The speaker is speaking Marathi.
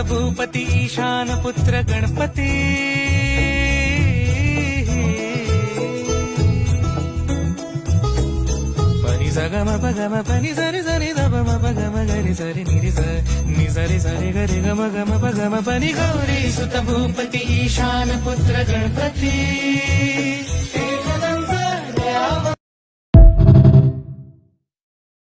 भूपती ईशान पुत्र गणपती पनी सगम पगम पनी सरी सरी दम पगम गरी सरी नि सरी सरी गरी गम गम पगम पनी गौरी सुत भूपती ईशान पुत्र गणपती